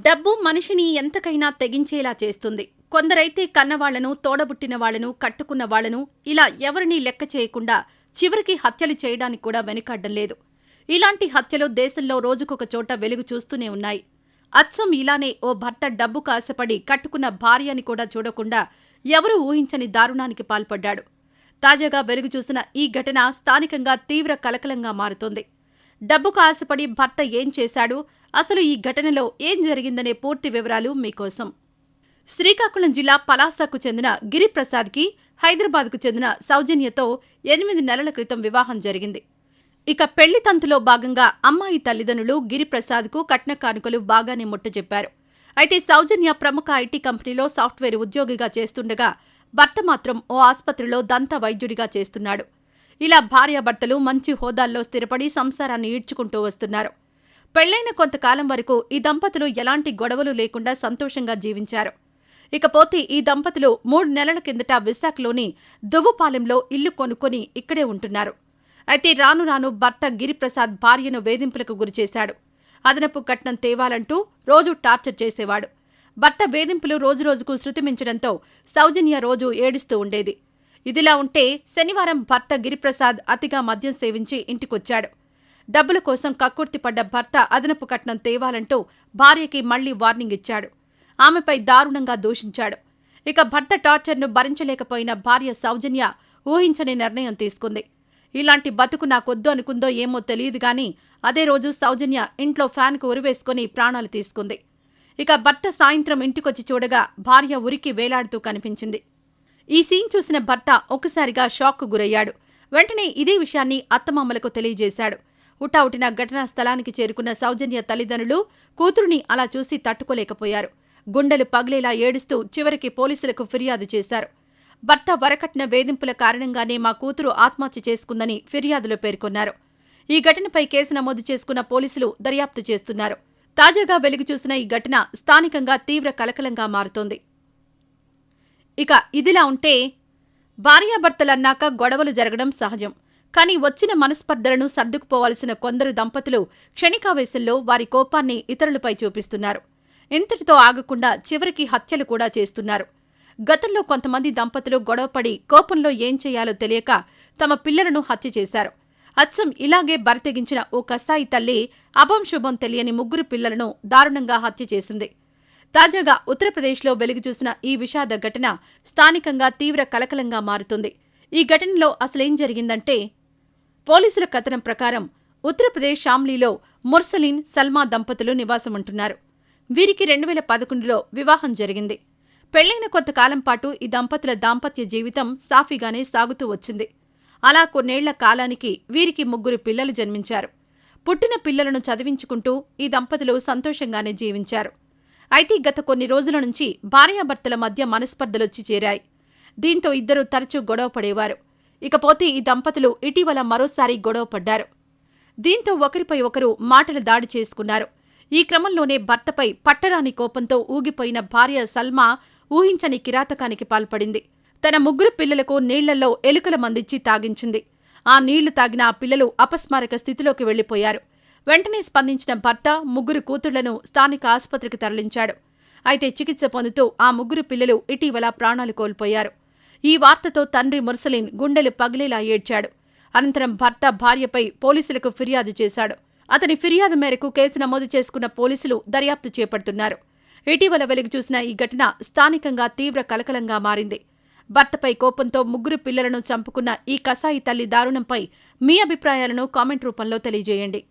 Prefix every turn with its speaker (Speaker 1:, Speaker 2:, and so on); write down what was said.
Speaker 1: డబ్బు మనిషిని ఎంతకైనా తెగించేలా చేస్తుంది. కొందరైతే కన్నవాళ్లను, తోడబుట్టిన వాళ్లను, కట్టుకున్న వాళ్లను ఇలా ఎవరినీ లెక్క చేయకుండా చివరికి హత్యలు చేయడానికి కూడా వెనుకాడ్డం లేదు. ఇలాంటి హత్యలు దేశంలో రోజుకొక చోట వెలుగు చూస్తూనే ఉన్నాయి. అచ్చం ఇలానే ఓ భర్త డబ్బుకు ఆశపడి కట్టుకున్న భార్యని కూడా చూడకుండా ఎవరూ ఊహించని దారుణానికి పాల్పడ్డాడు. తాజాగా వెలుగు చూసిన ఈ ఘటన స్థానికంగా తీవ్ర కలకలంగా మారుతోంది. డబ్బుకు ఆశపడి భర్త ఏం చేశాడు, అసలు ఈ ఘటనలో ఏం జరిగిందనే పూర్తి వివరాలు మీకోసం. శ్రీకాకుళం జిల్లా పలాసకు చెందిన గిరిప్రసాద్కి హైదరాబాద్కు చెందిన సౌజన్యతో 8 నెలల క్రితం వివాహం జరిగింది. ఇక పెళ్లి తంతులో భాగంగా అమ్మాయి తల్లిదండ్రులు గిరిప్రసాద్కు కట్న కానుకలు బాగానే ముట్టజెప్పారు. అయితే సౌజన్య ప్రముఖ ఐటీ కంపెనీలో సాఫ్ట్వేర్ ఉద్యోగిగా చేస్తుండగా భర్త మాత్రం ఓ ఆస్పత్రిలో దంత వైద్యుడిగా చేస్తున్నాడు. ఇలా భార్యాభర్తలు మంచి హోదాల్లో స్థిరపడి సంసారాన్ని ఈడ్చుకుంటూ వస్తున్నారు. పెళ్లైన కొంతకాలం వరకు ఈ దంపతులు ఎలాంటి గొడవలు లేకుండా సంతోషంగా జీవించారు. ఇకపోతే ఈ దంపతులు 3 నెలల కిందట విశాఖలోని దువ్వుపాలెంలో ఇల్లు కొనుక్కొని ఇక్కడే ఉంటున్నారు. అయితే రాను రాను భర్త గిరిప్రసాద్ భార్యను వేధింపులకు గురిచేశాడు. అదనపు కట్నం తేవాలంటూ రోజూ టార్చర్ చేసేవాడు. భర్త వేధింపులు రోజురోజుకు శృతిమించడంతో సౌజన్య రోజూ ఏడుస్తూ ఉండేది. ఇదిలా ఉంటే శనివారం భర్త గిరిప్రసాద్ అతిగా మద్యం సేవించి ఇంటికొచ్చాడు. డబ్బుల కోసం కక్కుర్తిపడ్డ భర్త అదనపు కట్నం తేవాలంటూ భార్యకి మళ్లీ వార్నింగ్ ఇచ్చాడు. ఆమెపై దారుణంగా దూషించాడు. ఇక భర్త టార్చర్ను భరించలేకపోయిన భార్య సౌజన్య ఊహించని నిర్ణయం తీసుకుంది. ఇలాంటి బతుకు నాకొద్దు అనుకుందో ఏమో తెలియదు గాని అదే రోజు సౌజన్య ఇంట్లో ఫ్యాన్కు ఉరివేసుకుని ప్రాణాలు తీసుకుంది. ఇక భర్త సాయంత్రం ఇంటికొచ్చి చూడగా భార్య ఉరికి వేలాడుతూ కనిపించింది. ఈ సీన్ చూసిన భర్త ఒక్కసారిగా షాక్కు గురయ్యాడు. వెంటనే ఇదే విషయాన్ని అత్తమామలకు తెలియజేశాడు. హుటాహుటిన ఘటనా స్థలానికి చేరుకున్న సౌజన్య తల్లిదండ్రులు కూతురుని అలా చూసి తట్టుకోలేకపోయారు. గుండెలు పగిలేలా ఏడుస్తూ చివరికి పోలీసులకు ఫిర్యాదు చేశారు. భర్త వరకట్న వేధింపుల కారణంగానే మా కూతురు ఆత్మహత్య చేసుకుందని ఫిర్యాదులో పేర్కొన్నారు. ఈ ఘటనపై కేసు నమోదు చేసుకున్న పోలీసులు దర్యాప్తు చేస్తున్నారు. తాజాగా వెలుగు చూసిన ఈ ఘటన స్థానికంగా తీవ్ర కలకలంగా మారుతోంది. ఇక ఇదిలా ఉంటే భార్యాభర్తలన్నాక గొడవలు జరగడం సహజం. కానీ వచ్చిన మనస్పర్ధలను సర్దుకుపోవాల్సిన కొందరు దంపతులు క్షణికావేశంలో వారి కోపాన్ని ఇతరులపై చూపిస్తున్నారు. ఇంతటితో ఆగకుండా చివరికి హత్యలు కూడా చేస్తున్నారు. గతంలో కొంతమంది దంపతులు గొడవపడి కోపంలో ఏం చేయాలో తెలియక తమ పిల్లలను హత్య చేశారు. అచ్చం ఇలాగే బరితెగించిన ఓ కసాయి తల్లి అభంశుభం తెలియని 3 పిల్లలను దారుణంగా హత్య చేసింది. తాజాగా ఉత్తరప్రదేశ్లో వెలుగుచూసిన ఈ విషాద ఘటన స్థానికంగా తీవ్ర కలకలంగా మారుతుంది. ఈ ఘటనలో అసలేం జరిగిందంటే, పోలీసుల కథనం ప్రకారం ఉత్తరప్రదేశ్ షామ్లీలో ముర్సలిన్, సల్మా దంపతులు నివాసముంటున్నారు. వీరికి 2011లో వివాహం జరిగింది. పెళ్లైన కొంతకాలం పాటు ఈ దంపతుల దాంపత్య జీవితం సాఫీగానే సాగుతూ వచ్చింది. అలా కొన్నేళ్ల కాలానికి వీరికి 3 పిల్లలు జన్మించారు. పుట్టిన పిల్లలను చదివించుకుంటూ ఈ దంపతులు సంతోషంగానే జీవించారు. అయితే గత కొన్ని రోజుల నుంచి భార్యాభర్తల మధ్య మనస్పర్ధలొచ్చి చేరాయి. దీంతో ఇద్దరూ తరచూ గొడవ పడేవారు. ఇకపోతే ఈ దంపతులు ఇటీవల మరోసారి గొడవ పడ్డారు. దీంతో ఒకరిపై ఒకరు మాటల దాడి చేసుకున్నారు. ఈ క్రమంలోనే భర్తపై పట్టరాని కోపంతో ఊగిపోయిన భార్య సల్మా ఊహించని కిరాతకానికి పాల్పడింది. తన 3 పిల్లలకు నీళ్లలో ఎలుకల మందిచ్చి తాగించింది. ఆ నీళ్లు తాగిన ఆ పిల్లలు అపస్మారక స్థితిలోకి వెళ్లిపోయారు. వెంటనే స్పందించిన భర్త 3 కూతుళ్లను స్థానిక ఆసుపత్రికి తరలించాడు. అయితే చికిత్స పొందుతూ ఆ 3 పిల్లలు ఇటీవల ప్రాణాలు కోల్పోయారు. ఈ వార్తతో తండ్రి ముర్సలిన్ గుండెలు పగిలేలా ఏడ్చాడు. అనంతరం భర్త భార్యపై పోలీసులకు ఫిర్యాదు చేశాడు. అతని ఫిర్యాదు మేరకు కేసు నమోదు చేసుకున్న పోలీసులు దర్యాప్తు చేపడుతున్నారు. ఇటీవల వెలుగు చూసిన ఈ ఘటన స్థానికంగా తీవ్ర కలకలంగా మారింది. భర్తపై కోపంతో 3 పిల్లలను చంపుకున్న ఈ కసాయి తల్లి దారుణంపై మీ అభిప్రాయాలను కామెంట్ రూపంలో తెలియజేయండి.